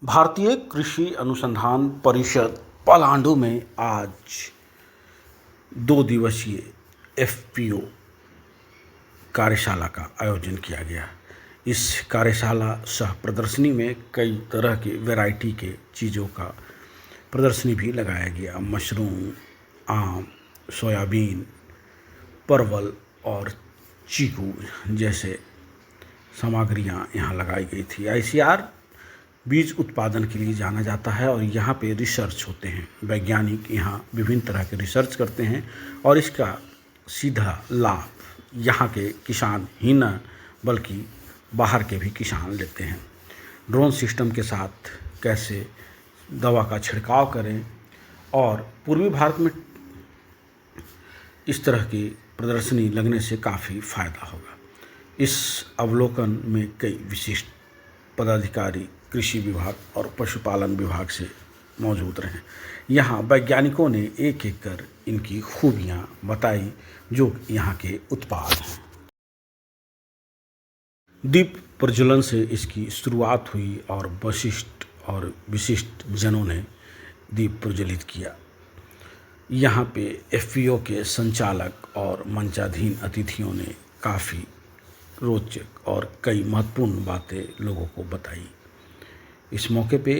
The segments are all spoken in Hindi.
भारतीय कृषि अनुसंधान परिषद पलांडू में आज 2 दिवसीय एफपीओ कार्यशाला का आयोजन किया गया। इस कार्यशाला सह प्रदर्शनी में कई तरह के वैरायटी के चीज़ों का प्रदर्शनी भी लगाया गया। मशरूम, आम, सोयाबीन, परवल और चीकू जैसे सामग्रियां यहाँ लगाई गई थी। आईसीआर बीज उत्पादन के लिए जाना जाता है और यहाँ पे रिसर्च होते हैं। वैज्ञानिक यहाँ विभिन्न तरह के रिसर्च करते हैं और इसका सीधा लाभ यहाँ के किसान ही न बल्कि बाहर के भी किसान लेते हैं। ड्रोन सिस्टम के साथ कैसे दवा का छिड़काव करें और पूर्वी भारत में इस तरह की प्रदर्शनी लगने से काफ़ी फ़ायदा होगा। इस अवलोकन में कई विशिष्ट पदाधिकारी कृषि विभाग और पशुपालन विभाग से मौजूद रहे। यहाँ वैज्ञानिकों ने एक एक कर इनकी खूबियाँ बताई जो यहाँ के उत्पाद हैं। दीप प्रज्वलन से इसकी शुरुआत हुई और वशिष्ठ और विशिष्ट जनों ने दीप प्रज्वलित किया। यहाँ पे एफपीओ के संचालक और मंचाधीन अतिथियों ने काफ़ी रोचक और कई महत्वपूर्ण बातें लोगों को बताई। इस मौके पे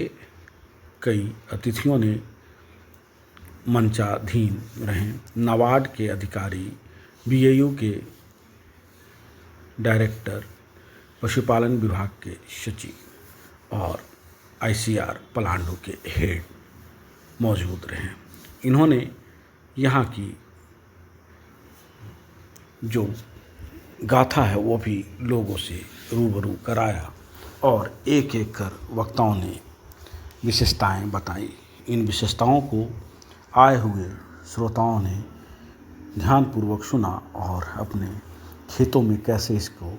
कई अतिथियों ने मंचाधीन रहे। नाबार्ड के अधिकारी, बीएयू के डायरेक्टर, पशुपालन विभाग के सचिव और आईसीआर पलांडू के हेड मौजूद रहे। इन्होंने यहाँ की जो गाथा है वो भी लोगों से रूबरू कराया और एक एक कर वक्ताओं ने विशेषताएं बताई। इन विशेषताओं को आए हुए श्रोताओं ने ध्यानपूर्वक सुना और अपने खेतों में कैसे इसको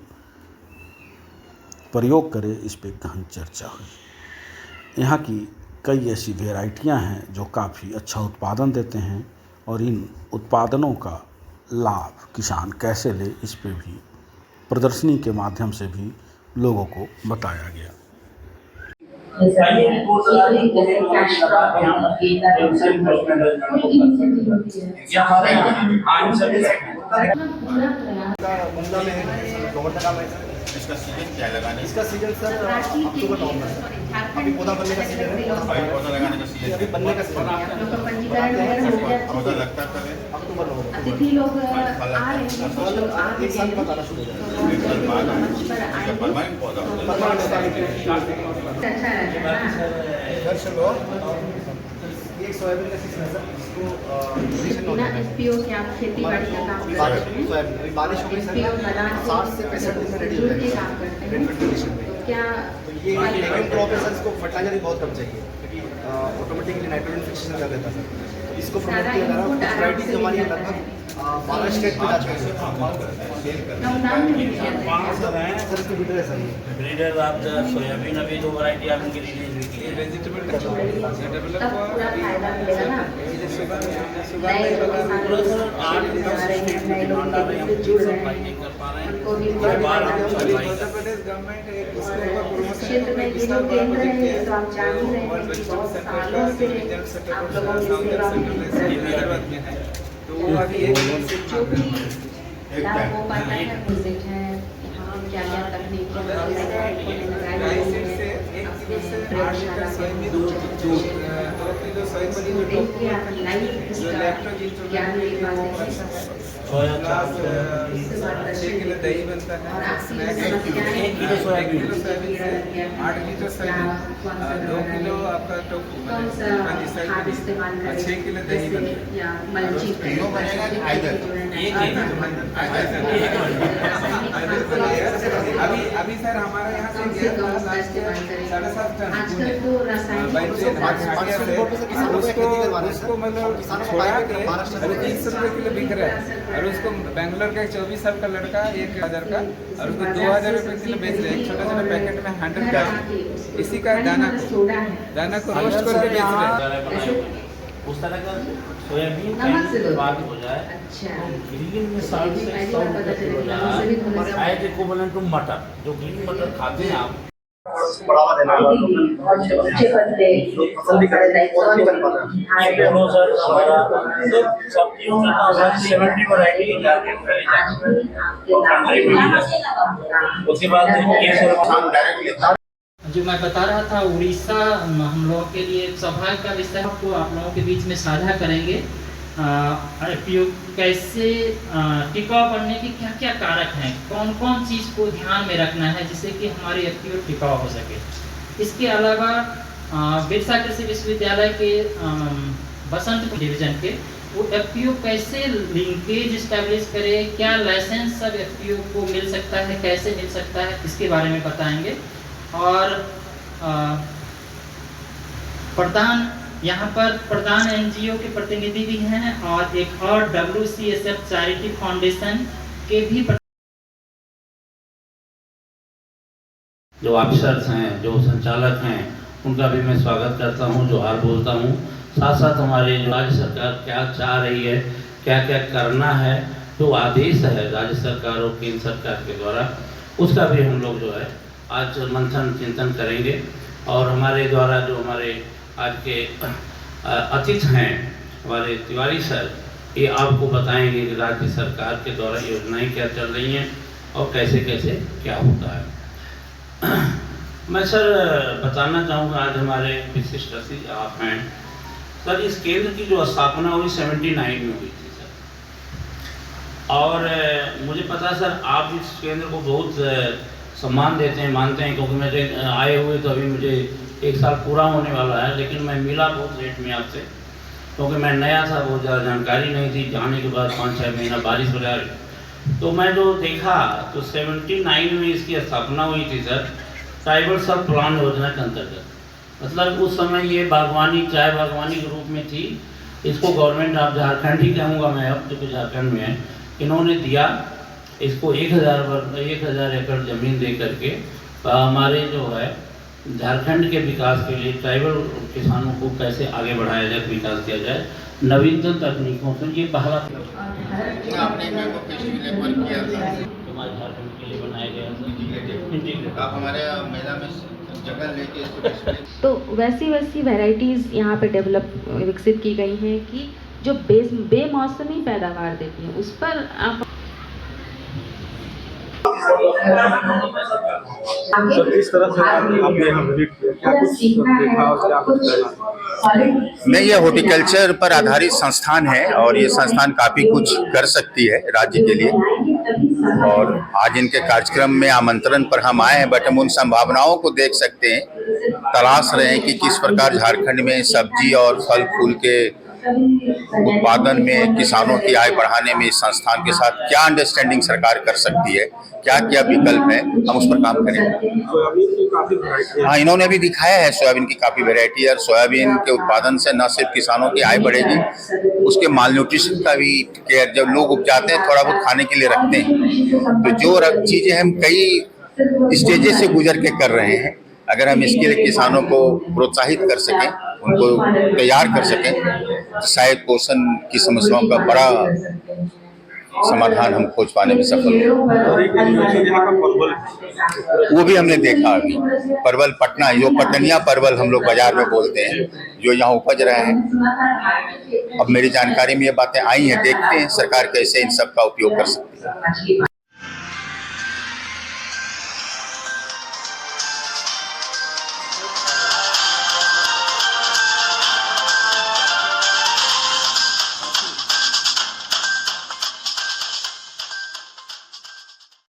प्रयोग करें इस पे गहन चर्चा हुई। यहाँ की कई ऐसी वैरायटियाँ हैं जो काफ़ी अच्छा उत्पादन देते हैं और इन उत्पादनों का लाभ किसान कैसे ले इस पे भी प्रदर्शनी के माध्यम से भी लोगों को बताया गया। इसका सीजन क्या लगाने? इसका सीजन सर अक्टूबर नवंबर अभी पौधा बनने का सीजन है। अभी पौधा लगाने का सीजन अभी बनने का सीजन पौधा लगता कब है? अक्टूबर नवंबर अतिथि लोग आ रहे हैं। एक साल के बाद आना शुरू हो जाएगा। परमानेंट पौधा अच्छा रहता है। एक सोयाबीन का सीजन है सर, इसको बिना एफपीओ के आप खेती बाड़ी का काम करते हैं। सोयाबीन अभी बारिश हो गई सर, 60 से 65 दिन में रेडी हो जाएगा काम करते हैं। रेड कंडीशन में। तो क्या तो ये लेकिन क्रॉप है सर, इसको फर्टिलाइजर भी बहुत कम चाहिए क्योंकि ऑटोमेटिकली नाइट्रोजन फिक्सेशन कर देता है सर। तो इसको प्रमोट किया जा रहा है। वैराइटीज हमारी लगभग 12 स्टेट में जा चुकी है। नाम नहीं लिया सर इसकी ब्रीडर है सर ये। ब्रीडर आप सोयाबीन अभी 2 वैरायटी आप उनकी रिलीज की है। तब पूरा फायदा मिलेगा ना। नए लोग डिमांड आ रही है, जुड़ रहे सप्लाई हैं, नहीं कर पा रहे हैं। उनको भी बार हम सप्लाई क्षेत्र में ये लोग केंद्र है तो आप जान ही रहे हैं कि बहुत सालों से आप लोगों की सेवा में तो वो अभी एक जो भी लाभ हो पाता है विजिट है यहाँ क्या क्या तकनीक सोया चाप 6 किलो दही बनता है। और आपकी स्नैक्स समस्याएं 1 kilo soybean 8 litre soybean, 2 kilo आपका टोफू कौन सा खाद इस्तेमाल और 6 किलो करें दही बनता जैसे या मल्चिंग अभी सर हमारा यहाँ से गया था लास्ट ईयर 7.5 टन आजकल तो रासायनिक उसको मतलब छोड़ा के अभी 30 रुपये किलो बिक रहा है और उसको बेंगलोर का एक 24 साल का लड़का 1000 का और उसको 2000 रुपये किलो बेच रहे हैं। एक छोटा छोटा पैकेट में 100 ग्राम इसी का दाना को रोस्ट करके बेच रहे हैं। उस तरह का सोयाबीन नमक से दो। बात हो जाए अच्छा तो ग्रीन में 60 से पहली बार पता 100 चला कि नमक से भी थोड़ा सा एज इक्विवेलेंट टू मटर, जो ग्रीन मटर खाते हैं आप उसको बढ़ावा देना है अच्छे पद पे लोग पसंद भी करते हैं, पौधा नहीं बन पाता है। ये दोनों सर हमारा सिर्फ सब्जियों में तो हमारी 70 वैरायटी टारगेट करी जाती है और कंट्री में भी जाती है। उसके बाद ये सर हम डायरेक्ट लेते हैं। जो मैं बता रहा था उड़ीसा हम लोगों के लिए सौभाग्य का विषय को आप लोगों के बीच में साझा करेंगे। एफपीओ कैसे टिकाऊ बनने के क्या क्या कारक हैं, कौन कौन चीज़ को ध्यान में रखना है जिससे कि हमारे एफपीओ टिकाऊ हो सके। इसके अलावा बिरसा कृषि विश्वविद्यालय के बसंत डिवीजन के वो एफपीओ कैसे लिंकेज इस्टेब्लिश करे, क्या लाइसेंस सब एफपीओ को मिल सकता है, कैसे मिल सकता है, इसके बारे में बताएंगे। और यहाँ पर प्रधान एनजीओ के प्रतिनिधि भी हैं और एक और WCSF चैरिटी फाउंडेशन के भी जो ऑफिसर्स हैं, जो संचालक हैं, उनका भी मैं स्वागत करता हूं, जोहार बोलता हूं। साथ साथ हमारे जो राज्य सरकार क्या चाह रही है, क्या क्या करना है, जो आदेश है राज्य सरकार और केंद्र सरकार के द्वारा, उसका भी हम लोग जो है आज मंथन चिंतन करेंगे। और हमारे द्वारा जो हमारे आज के अतिथि हैं हमारे तिवारी सर, ये आपको बताएंगे कि राज्य सरकार के द्वारा योजनाएं क्या चल रही हैं और कैसे कैसे क्या होता है। मैं सर बताना चाहूँगा, आज हमारे विशिष्ट अतिथि आप हैं सर। इस केंद्र की जो स्थापना हुई 79 में हुई थी सर, और मुझे पता सर आप इस केंद्र को बहुत सम्मान देते हैं, मानते हैं, क्योंकि मेरे आए हुए तो अभी मुझे 1 साल पूरा होने वाला है, लेकिन मैं मिला बहुत लेट में आपसे, क्योंकि मैं नया था, बहुत ज़्यादा जानकारी नहीं थी। जाने के बाद 5-6 महीना बारिश हो रही, तो मैं जो देखा तो 79 में इसकी स्थापना हुई थी सर, ट्राइबल सब प्लान योजना के अंतर्गत। मतलब उस समय ये बागवानी, चाय बागवानी के रूप में थी। इसको गवर्नमेंट ऑफ झारखंड ही कहूँगा मैं, अब जो झारखंड में है, इन्होंने दिया इसको 1000 एकड़ ज़मीन दे करके हमारे जो है झारखंड के विकास के लिए ट्राइबल किसानों को कैसे आगे बढ़ाया जाए, विकास किया जाए नवीनतम तकनीकों से। ये पहला आपने मैंगो फेस्टिवल पर किया था, हमारे झारखंड के लिए बनाया गया था। आप हमारे मेला में जगह लेके इसको डिस्प्ले। तो वैसी वैरायटीज़ यहाँ पे विकसित की गई हैं कि जो बेमौसमी पैदावार देती हैं, उस पर आप किस तरह से आपने यहाँ विजिट किया, क्या कुछ देखा और क्या कुछ करना? नहीं, ये हॉर्टिकल्चर पर आधारित संस्थान है और ये संस्थान काफ़ी कुछ कर सकती है राज्य के लिए। और आज इनके कार्यक्रम में आमंत्रण पर हम आए हैं, बट हम उन संभावनाओं को देख सकते हैं, तलाश रहे हैं कि किस प्रकार झारखंड में सब्जी और फल फूल के उत्पादन में किसानों की आय बढ़ाने में इस संस्थान के साथ क्या अंडरस्टैंडिंग सरकार कर सकती है, क्या क्या विकल्प है, हम उस पर काम करेंगे। सोयाबीन की काफ़ी वैरायटी है। हाँ, इन्होंने भी दिखाया है सोयाबीन की काफ़ी वैरायटी है। और सोयाबीन के उत्पादन से न सिर्फ किसानों की आय बढ़ेगी, उसके माल न्यूट्रिशन का भी केयर, जब लोग उपजाते हैं थोड़ा बहुत खाने के लिए रखते हैं, तो जो चीज़ें हम कई स्टेजेस से गुजर के कर रहे हैं, अगर हम इसके लिए किसानों को प्रोत्साहित कर सकें, उनको तैयार कर सकें, तो शायद पोषण की समस्याओं का बड़ा समाधान हम खोज पाने में सफल हों। वो भी हमने देखा अभी परवल पटना, जो पटनिया परवल हम लोग बाजार में बोलते हैं, जो यहाँ उपज रहे हैं। अब मेरी जानकारी में ये बातें आई हैं, देखते हैं सरकार कैसे इन सब का उपयोग कर सकती है।